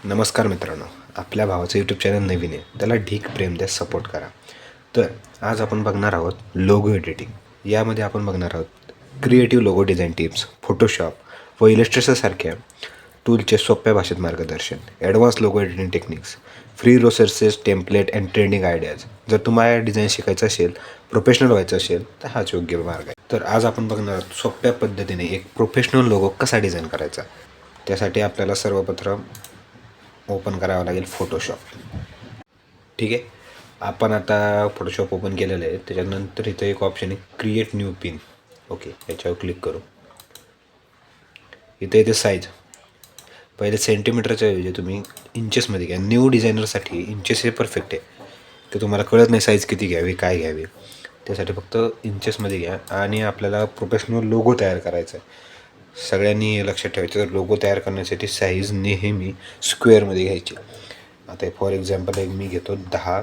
नमस्कार मित्रांनो, आपल्या भावाचं यूट्यूब चॅनल नवीन आहे, त्याला ढीक प्रेम द्या, सपोर्ट करा. तर आज आपण बघणार आहोत लोगो एडिटिंग. यामध्ये आपण बघणार आहोत creative logo design tips, Photoshop व इलस्ट्रेटरसारख्या टूलचे सोप्या भाषेत मार्गदर्शन, advance logo editing techniques, free resources, template and trending ideas. जर तुम्हाला डिझाईन शिकायचं असेल, प्रोफेशनल व्हायचं असेल, तर हाच योग्य मार्ग आहे. तर आज आपण बघणार आहोत सोप्या पद्धतीने एक प्रोफेशनल लोगो कसा डिझाईन करायचा. त्यासाठी आपल्याला सर्वप्रथम ओपन करावं लागेल फोटोशॉप. ठीक आहे, आपण आता फोटोशॉप ओपन केलेलं आहे. त्याच्यानंतर इथं एक ऑप्शन आहे क्रिएट न्यू पिन. ओके, याच्यावर क्लिक करू. इथे येते साईज. पहिले सेंटीमीटरच्या ऐवजी तुम्ही इंचेसमध्ये घ्या. न्यू डिझायनरसाठी इंचेस हे परफेक्ट आहे, की तुम्हाला कळत नाही साईज किती घ्यावी, काय घ्यावी. त्यासाठी फक्त इंचेसमध्ये घ्या. आणि आपल्याला प्रोफेशनल लोगो तयार करायचा आहे. सगळ्यांनी हे लक्षात ठेवायचं, तर लोगो तयार करण्यासाठी साईज नेहमी स्क्वेअरमध्ये घ्यायची. आता फॉर एक्झाम्पल एक मी घेतो 10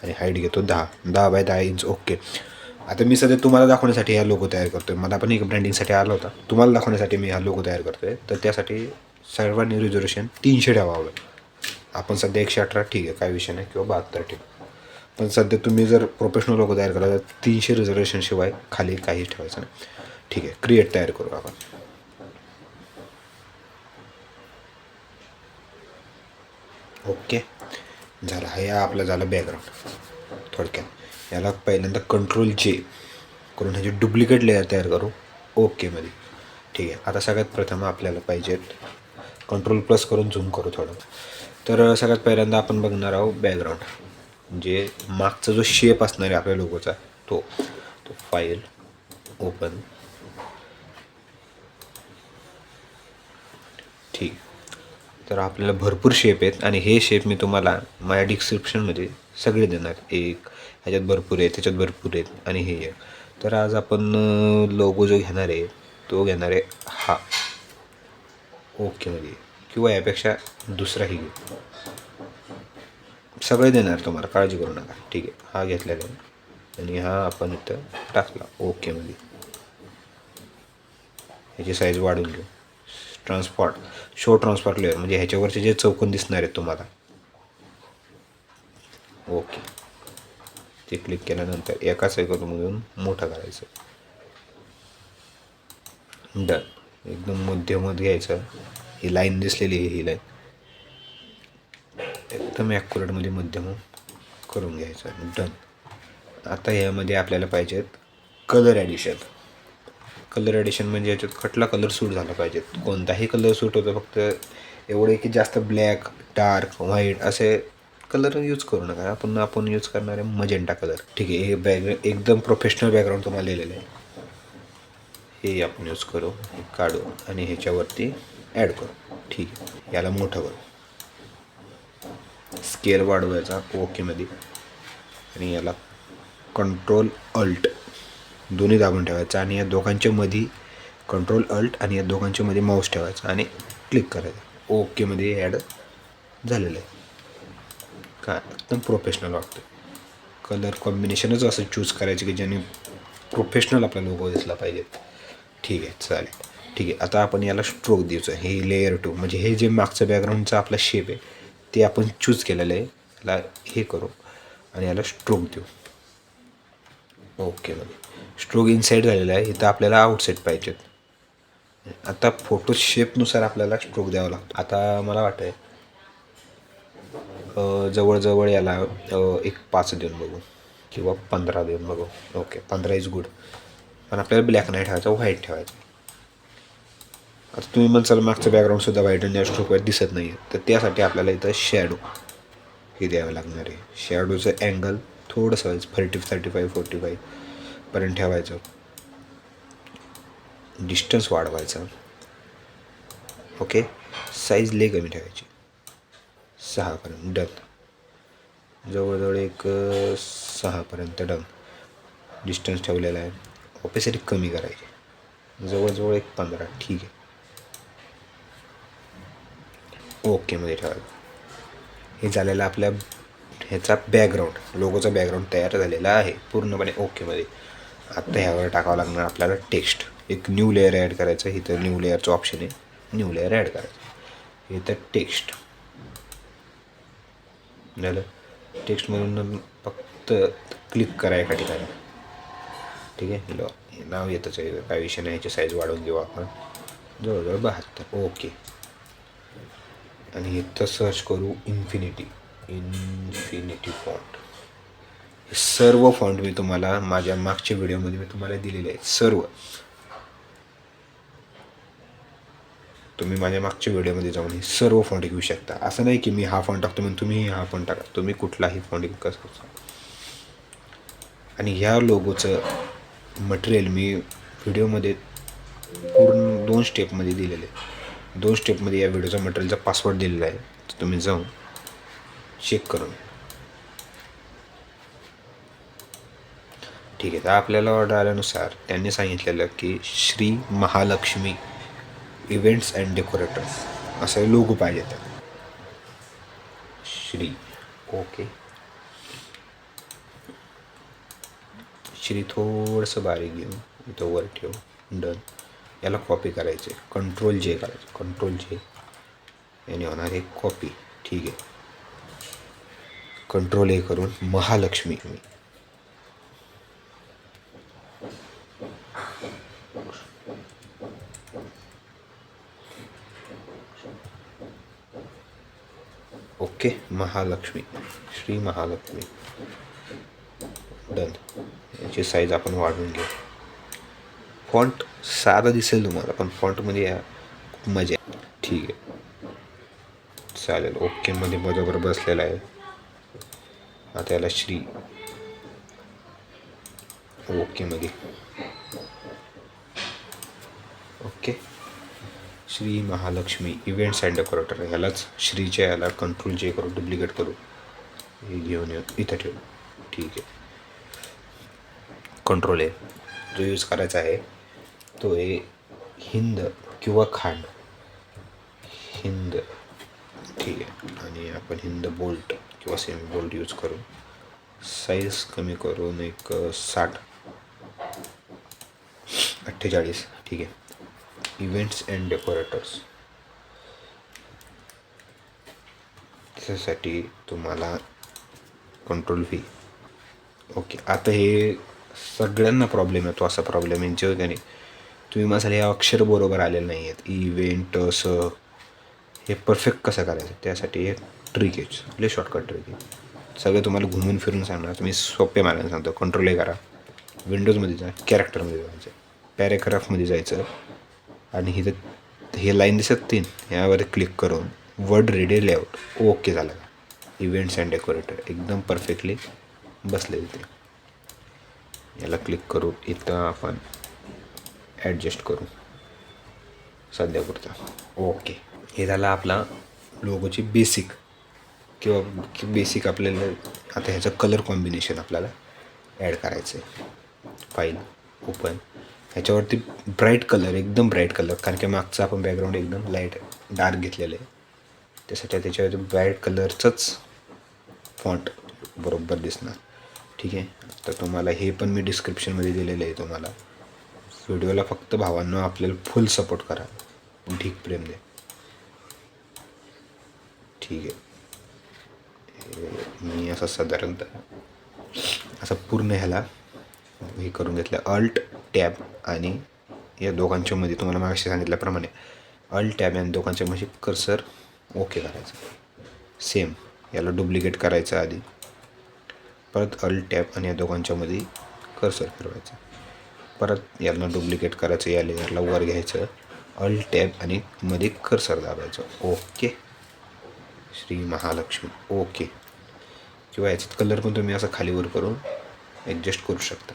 आणि हाईट घेतो 10 बाय 10 इंच. ओके, आता मी सध्या तुम्हाला दाखवण्यासाठी हा लोगो तयार करतो आहे. मला पण एक ब्रँडिंगसाठी आला होता, तुम्हाला दाखवण्यासाठी मी हा लोगो तयार करतो आहे. तर त्यासाठी सर्वांनी रिझोल्युशन 300 ठेवावं. आपण सध्या 118, ठीक आहे, काय विषय नाही, किंवा 72 ठेवू. पण सध्या तुम्ही जर प्रोफेशनल लोगो तयार करायला तर 300 रिझर्वेशनशिवाय खाली काहीच ठेवायचं नाही. ठीक आहे, क्रिएट तयार करू आपण. ओके, झालं. हा या आपला झाला बॅकग्राऊंड. थोडक्यात याला पहिल्यांदा कंट्रोल जे करून ह्याची डुप्लिकेट लेअर तयार करू. ओकेमध्ये. ठीक आहे, आता सगळ्यात प्रथम आपल्याला पाहिजेत कंट्रोल प्लस करून झूम करू थोडं. तर सगळ्यात पहिल्यांदा आपण बघणार आहोत बॅकग्राऊंड, म्हणजे मागचा जो शेप असणार आहे आपल्या लोगोचा, तो फाईल ओपन. ठीक, तर आपल्याला भरपूर शेप आहेत आणि हे शेप मी तुम्हाला माझ्या डिस्क्रिप्शनमध्ये सगळे देणार. एक ह्याच्यात भरपूर आहे, त्याच्यात भरपूर आहेत आणि हे आहे. तर आज आपण लोगो जो घेणार आहे तो घेणार आहे हा ओकेमध्ये, किंवा यापेक्षा दुसराही घेऊ. सगळे देणार तुम्हाला, काळजी करू नका. ठीक आहे, हा घेतलेला आहे आणि हा आपण इथं टाकला ओकेमध्ये. ह्याची साईज वाढून घेऊ. शो ट्रान्सपोर्ट लेअर, म्हणजे ह्याच्यावरचे जे चौकोन दिसणार आहेत तुम्हाला. ओके, ते क्लिक केल्यानंतर एका सायकलमधून मोठं करायचं. डन. एकदम मध्यमध्ये घ्यायचं. ही लाईन दिसलेली आहे, ही लाईन एकदम ॲक्युरेटमध्ये मध्यम करून घ्यायचं. डन. आता ह्यामध्ये आपल्याला पाहिजेत कलर ॲडिशन. कलर ॲडिशन म्हणजे याच्यात कुठला कलर सूट झाला पाहिजे. कोणताही कलर सूट होतो, फक्त एवढे की जास्त ब्लॅक, डार्क, व्हाईट असे कलर यूज करू नका. आपण यूज करणार आहे मजेंटा कलर. ठीक आहे, हे बॅकग्राऊंड एकदम प्रोफेशनल बॅकग्राऊंड तुम्हाला लिहिलेलं आहे, हे आपण यूज करू. हे काढू आणि ह्याच्यावरती ॲड करू. ठीक आहे, याला मोठं करू. स्केल वाढवायचा ओकेमध्ये आणि याला कंट्रोल अल्ट दोन्ही दाबून ठेवायचं आणि या दोघांच्या मध्ये कंट्रोल अल्ट आणि या दोघांच्या मध्ये माऊस ठेवायचा आणि क्लिक करायचं. ओकेमध्ये ॲड झालेलं आहे. काय एकदम प्रोफेशनल वाटतं. कलर कॉम्बिनेशनच असं चूज करायचं की ज्याने प्रोफेशनल आपला लोगो दिसला पाहिजे. ठीक आहे, चालेल. ठीक आहे, आता आपण याला स्ट्रोक द्यायचं. हे लेयर 2, म्हणजे हे जे मागचं बॅकग्राऊंडचा आपला शेप आहे ते आपण चूज केलेलं आहे. याला हे करू आणि याला स्ट्रोक देऊ. ओकेमध्ये स्ट्रोक इनसाईड झालेला आहे. इथं आपल्याला आउटसाईड पाहिजेत. आता फोटो शेपनुसार आपल्याला स्ट्रोक द्यावा लागतो. आता मला वाटतं आहे जवळजवळ याला एक 5 देऊन बघू किंवा 15 देऊन बघू. Okay, 15 is good. पण आपल्याला ब्लॅक नाही ठेवायचं, व्हाईट ठेवायचं. आता तुम्ही म्हणसाल मागचं बॅकग्राऊंडसुद्धा व्हाईट आणि या स्ट्रोकवर दिसत नाही आहे, तर त्यासाठी आपल्याला इथं शॅडो हे द्यावं लागणार आहे. शॅडोचं अँगल थोडंसं 35 45 पर्यंत ठेवायचं. डिस्टन्स वाढवायचा. ओके, साईज लय कमी ठेवायची, 6पर्यंत. डन. जवळजवळ एक 6पर्यंत. डन. डिस्टन्स ठेवलेला आहे. ऑपेसिटी कमी करायची, जवळजवळ एक 15. ठीक आहे, ओकेमध्ये ठेवायचं. हे झालेलं आपल्या ह्याचा बॅकग्राऊंड, लोगोचा बॅकग्राऊंड तयार झालेला आहे पूर्णपणे ओकेमध्ये. आत्ता ह्यावर टाकावं लागणार आपल्याला टेक्स्ट. एक न्यू लेअर ॲड करायचं. इथं न्यू लेअरचं ऑप्शन आहे, न्यू लेअर ॲड करायचं. इथं टेक्स्ट झालं. टेक्स्टमधून फक्त क्लिक करा एका ठिकाणी. ठीक आहे. हे नाव येतच आहे, काय विषय नाही. ह्याची साईज वाढवून घेऊ आपण जवळजवळ 72. ओके. आणि इथं सर्च करू इन्फिनिटी फॉन्ट. हे सर्व फॉन्ट मी तुम्हाला माझ्या मागच्या व्हिडिओमध्ये मी तुम्हाला दिलेले आहेत सर्व. तुम्ही माझ्या मागच्या व्हिडिओमध्ये जाऊन हे सर्व फॉन्ट घेऊ शकता. असं नाही की मी हा फॉन्ट टाकतो म्हणून तुम्ही हा फॉन्ट टाका. तुम्ही कुठलाही फॉन्ट विकत शकता. आणि ह्या लोगोचं मटेरियल मी व्हिडिओमध्ये पूर्ण 2 स्टेपमध्ये दिलेलं आहे. 2 स्टेपमध्ये या व्हिडिओचा मटेरियलचा पासवर्ड दिलेला आहे. तर तुम्ही जाऊन चेक करून. ठीक आहे. तर आपल्याला ऑर्डर आल्यानुसार त्यांनी सांगितलेलं की Shri Mahalakshmi events and decorators असं लोगो पाहिजे. तर श्री. ओके. श्री थोडंसं बारीक घेऊन इथं वर ठेवू. डन. याला कॉपी करायचे. कंट्रोल जे करायचं. कंट्रोल जे याने होणार आहे कॉपी. ठीक आहे. कंट्रोल ए करून महालक्ष्मी. ओके. महालक्ष्मी. श्री महालक्ष्मी. डन. याची साईज आपण वाढवून घेऊ. फॉन्ट साधा दिसेल तुम्हाला, पण फॉन्टमध्ये या खूप मजा आहे. ठीक आहे. चालेल. ओकेमध्ये बरोबर बसलेला आहे. आता याला श्री. ओकेमध्ये. Okay. Shri Mahalakshmi events and decorator. ह्यालाच श्रीच्या याला कंट्रोल जे करू, डुप्लिकेट करू. हे घेऊन येऊ इथं ठेवू. ठीक आहे. कंट्रोल आहे. जो यूज करायचा आहे तो आहे हिंद किंवा खांड. हिंद. ठीक आहे. आणि आपण हिंद बोल्ट किंवा सेमी बोल्ट यूज करू. साईज कमी करून एक 48. ठीक आहे. Events and decorators. त्यासाठी तुम्हाला कंट्रोल व्ही. ओके. आता हे सगळ्यांना प्रॉब्लेम येतो. असा प्रॉब्लेम यांच्या का नाही, तुम्ही माझ्या हे अक्षर बरोबर आलेले नाही आहेत. इव्हेंट असं हे परफेक्ट कसं करायचं त्यासाठी एक ट्रिक आहे. लय शॉर्टकट ट्रिक आहे. सगळे तुम्हाला घुमून फिरून सांगणार. तुम्ही सोप्या मार्गाने सांगतो. कंट्रोल ए करा. विंडोजमध्ये जा. कॅरेक्टरमध्ये जायचं. पॅरेग्राफमध्ये जायचं. आणि हे लाईन दिसत 3 यावर क्लिक करून वर्ड रेडी लेआउट. ओके झालं. इव्हेंट्स अँड डेकोरेटर एकदम परफेक्टली बसले तिथे. याला क्लिक करू. इथं आपण ॲडजस्ट करू सध्यापुरता. ओके. हे झालं आपला लोगोची बेसिक बेसिक. आपल्याला आता ह्याचं कलर कॉम्बिनेशन आपल्याला ॲड करायचं आहे. File open. ह्याच्यावरती ब्राईट कलर, एकदम ब्राईट कलर, कारण की मागचं आपण बॅकग्राऊंड एकदम लाईट डार्क घेतलेलं आहे. त्यासाठी त्याच्यावरती ब्राईट कलरचंच फॉन्ट बरोबर दिसणार. ठीक आहे. तर तुम्हाला हे पण मी डिस्क्रिप्शनमध्ये दिलेलं आहे. तुम्हाला व्हिडिओला फक्त भावांनो आपल्याला फुल सपोर्ट करा. ढीक प्रेम दे. ठीक आहे. मी असं साधारणतः असं पूर्ण ह्याला हे करून घेतलं. अल्ट टॅब आणि या दोघांच्या मध्ये तुम्हाला मागाशी सांगितल्याप्रमाणे अल्ट टॅब आणि दोघांच्या मध्ये कर्सर ओके करायचं. सेम याला डुप्लिकेट करायचं आधी. परत अल्ट टॅब आणि या दोघांच्या मध्ये कर्सर फिरवायचं. परत याला डुप्लिकेट करायचं. या लेअरला वर घ्यायचं. अल्ट टॅब आणि मध्ये कर्सर दाबायचं. ओके. श्री महालक्ष्मी. ओके. किंवा याच्यात कलर पण तुम्ही असं खालीवर करून ॲडजस्ट करू शकता.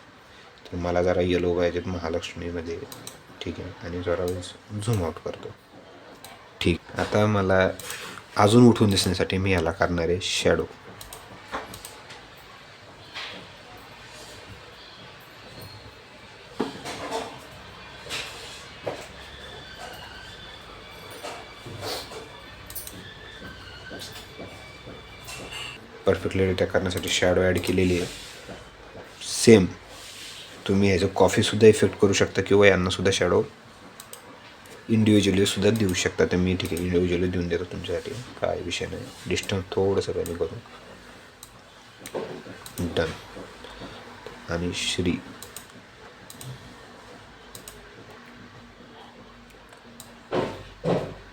तर मला जरा येलो पाहिजेत महालक्ष्मीमध्ये. ठीक आहे. आणि जरा झूम आउट करतो. ठीक. आता मला अजून उठून दिसण्यासाठी मी याला करणार आहे शॅडो. परफेक्टली करण्यासाठी शॅडो ॲड केलेली आहे. सेम तुम्ही ह्याचं कॉफीसुद्धा इफेक्ट करू शकता किंवा यांनासुद्धा शॅडो इंडिव्हिज्युअलीसुद्धा देऊ शकता. तर मी ठीक आहे इंडिव्हिज्युअली देऊन देतो तुमच्यासाठी. काय विषय नाही. डिस्टन्स थोडंसं कमी करून डन. आणि श्री.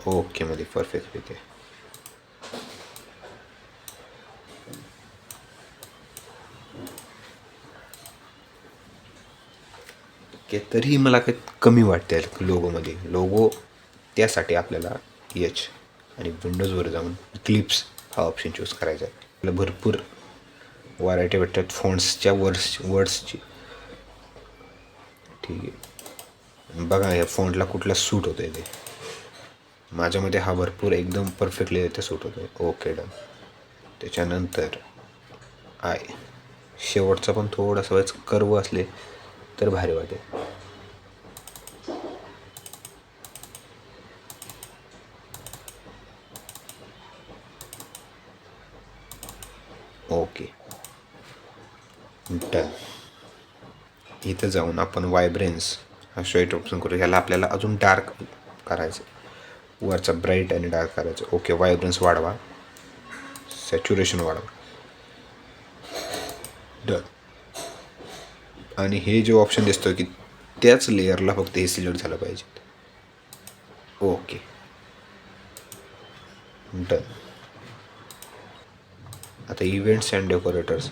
ओके मध्ये परफेक्ट ठीक आहे. ओके, तरीही मला काही कमी वाटते लोगोमध्ये. लोगो त्यासाठी आपल्याला एच आणि विंडोजवर जाऊन क्लिप्स हा ऑप्शन चूज करायचा आहे. आपल्याला भरपूर व्हरायटी भेटतात फॉन्ट्सच्या वर्ड्सची. ठीक आहे, बघा या फॉन्टला कुठला सूट होतं आहे ते. माझ्यामध्ये हा भरपूर एकदम परफेक्टली इथे सूट होतो आहे. Okay done. त्याच्यानंतर आय. शेवटचा पण थोडासा वेळेस कर्व असले तर भारी वाटेल. Okay done. इथं जाऊन आपण वायब्रन्स हा शेट ऑप्शन करू. ह्याला आपल्याला अजून डार्क करायचं, वरचा ब्राईट आणि डार्क करायचं. ओके, वायब्रन्स वाढवा, सॅच्युरेशन वाढवा. डन. आणि हे जो ऑप्शन दिसतोय की त्याच लेअरला फक्त हे सिलेक्ट झालं पाहिजे. Okay done. आता इव्हेंट्स अँड डेकोरेटर्स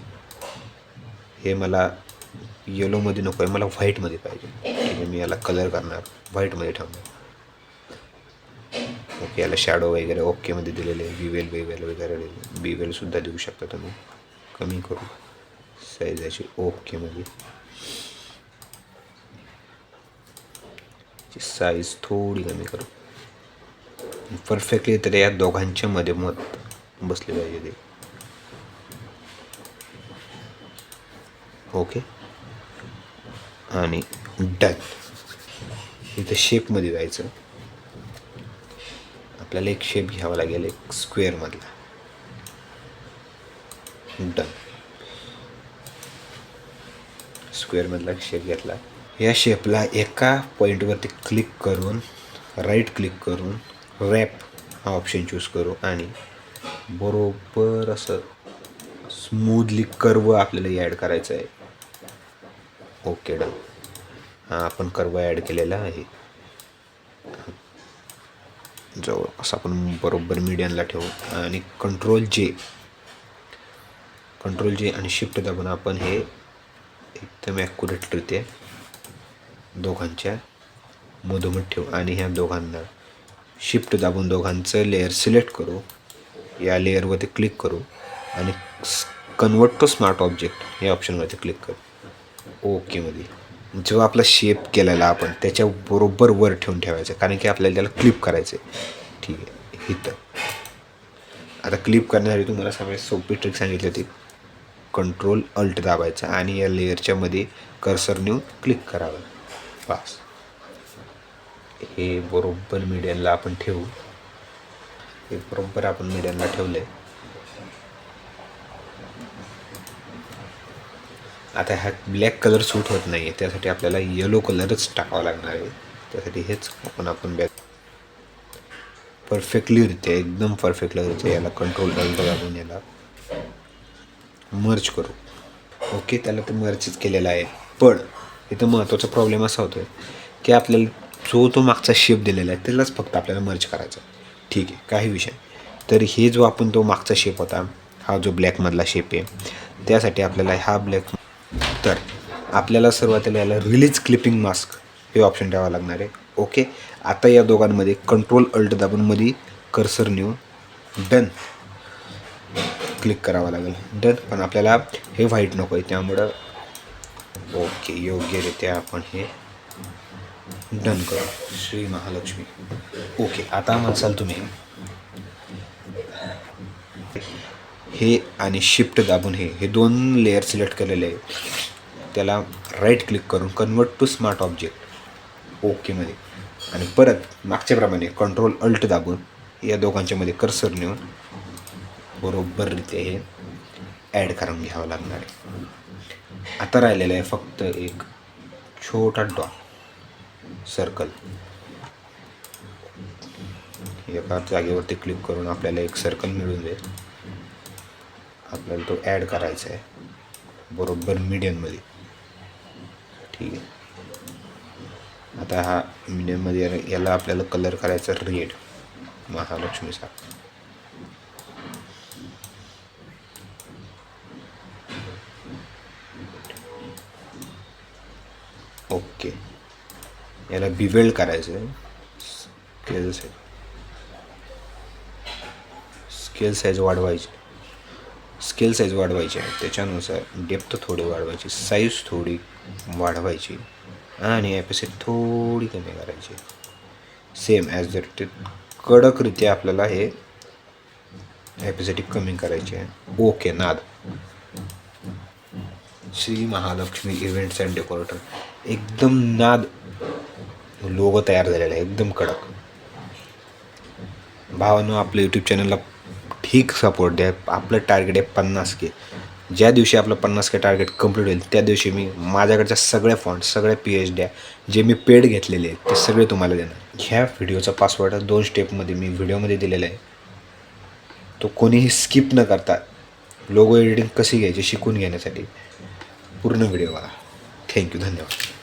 हे मला येलोमध्ये नको आहे, मला व्हाईटमध्ये पाहिजे. ठीक आहे, मी याला कलर करणार, व्हाईटमध्ये ठेवणार. ओके, याला शॅडो वगैरे ओकेमध्ये दिलेले आहे. विवेल वगैरे विवेलसुद्धा देऊ शकता तुम्ही. कमी करू साईज याची ओकेमध्ये. साईज थोडी कमी करू. परफेक्टली तर या दोघांच्या मध्ये मत बसले पाहिजे ते. ओके आणि डन. इथं शेपमध्ये जायचं. आपल्याला एक शेप घ्यावा लागेल, एक स्क्वेअरमधला. डन. स्क्वेअरमधला शेप घेतला. या शेपला एका पॉईंटवरती क्लिक करून, राईट क्लिक करून रॅप हा ऑप्शन चूज करू आणि बरोबर असं स्मूथली कर्व आपल्याला ॲड करायचं आहे. Okay done. हा आपण कर्व ॲड केलेला आहे. जवळ असं आपण बरोबर मीडियनला ठेवू आणि कंट्रोल जे आणि शिफ्ट दाबून आपण हे एकदम ॲक्युरेटरित्या दोघांच्या मधोमध ठेवू आणि ह्या दोघांना शिफ्ट दाबून दोघांचं लेअर सिलेक्ट करू. या लेअरवरती क्लिक करू आणि कन्वर्ट टू स्मार्ट ऑब्जेक्ट या ऑप्शनवरती क्लिक करू. ओकेमध्ये जेव्हा आपला शेप केलेला आपण त्याच्या बरोबर वर ठेवून ठेवायचं, कारण की आपल्याला त्याला क्लिप करायचं आहे. ठीक आहे, इथं आता क्लिप करण्यासाठी तुम्हाला सगळ्यात सोपी ट्रिक सांगितली होती. कंट्रोल अल्ट दाबायचा आणि या लेअरच्या मध्ये कर्सर नेऊन क्लिक करावं. बस हे बरोबर मीडियनला आपण ठेवू. हे बरोबर आपण मीडियनला ठेवले. आता हा ब्लॅक कलर सूट होत नाही आहे, त्यासाठी आपल्याला येलो कलरच टाकावा लागणार आहे. त्यासाठी हेच आपण बॅक परफेक्टलीरित्या एकदम परफेक्टलीरित्या याला कंट्रोल अल्ट दाबून याला मर्ज करू. ओके, त्याला तर मर्जच केलेला आहे. पण इथं महत्त्वाचा प्रॉब्लेम असा होतो की आपल्याला तो मागचा शेप दिलेला आहे त्यालाच फक्त आपल्याला मर्ज करायचा. ठीक आहे, काही विषय. तर हे जो आपण तो मागचा शेप होता, हा जो ब्लॅकमधला शेप आहे, त्यासाठी आपल्याला हा ब्लॅक, तर आपल्याला सुरुवातीला याला रिलीज क्लिपिंग मास्क हे ऑप्शन ठेवावं लागणार आहे. ओके, आता या दोघांमध्ये कंट्रोल अल्ट दाबून मध्ये कर्सर नेऊन डन क्लिक करावं लागेल. डन. पण आपल्याला हे व्हाईट नको आहे, त्यामुळं ओके योग्यरित्या आपण हे डन करू. श्री महालक्ष्मी. ओके, आता म्हणसाल तुम्ही हे आणि शिफ्ट दाबून हे दोन लेअर सिलेक्ट केलेले आहे, त्याला राईट क्लिक करून कन्वर्ट टू स्मार्ट ऑब्जेक्ट ओकेमध्ये आणि परत मागच्याप्रमाणे कंट्रोल अल्ट दाबून या दोघांच्यामध्ये कर्सर नेऊन बरोबररित्या हे ॲड करून घ्यावं लागणार आहे. आता राहिलेलं आहे फक्त एक छोटा डॉट सर्कल. एका जागेवरती क्लिक करून आपल्याला एक सर्कल मिळून जाईल. आपल्याला तो ॲड करायचा आहे. बरोबर मीडियममध्ये. ठीक आहे. आता हा मीडियममध्ये याला आपल्याला कलर करायचा रेड महालक्ष्मीचा. ओके. याला बिवेल्ड करायचं आहे. स्केल साईज वाढवायची आहे. त्याच्यानुसार डेप्थ थोडी वाढवायची, साईज थोडी वाढवायची आणि ॲपेसिटी थोडी कमी करायची. सेम ॲज दॅट कडकरित्या आपल्याला हे ॲपेसिटी कमी करायची आहे. ओके. नाद Shri Mahalakshmi events and decorator, एकदम नाद लोगो तयार झालेला आहे, एकदम कडक. भावानं आपल्या यूट्यूब चॅनलला ठीक सपोर्ट द्या. आपलं टार्गेट आहे 50K. ज्या दिवशी आपलं 50K टार्गेट कंप्लीट होईल त्या दिवशी मी माझ्याकडच्या सगळ्या फॉन्ट, सगळ्या PhD जे मी पेड घेतलेले आहेत ते सगळे तुम्हाला देणार. ह्या व्हिडिओचा पासवर्ड 2 स्टेपमध्ये मी व्हिडिओमध्ये दिलेला आहे. तो कोणीही स्किप न करता लोगो एडिटिंग कशी घ्यायची शिकून घेण्यासाठी पूर्ण व्हिडिओ बघा. थँक्यू. धन्यवाद.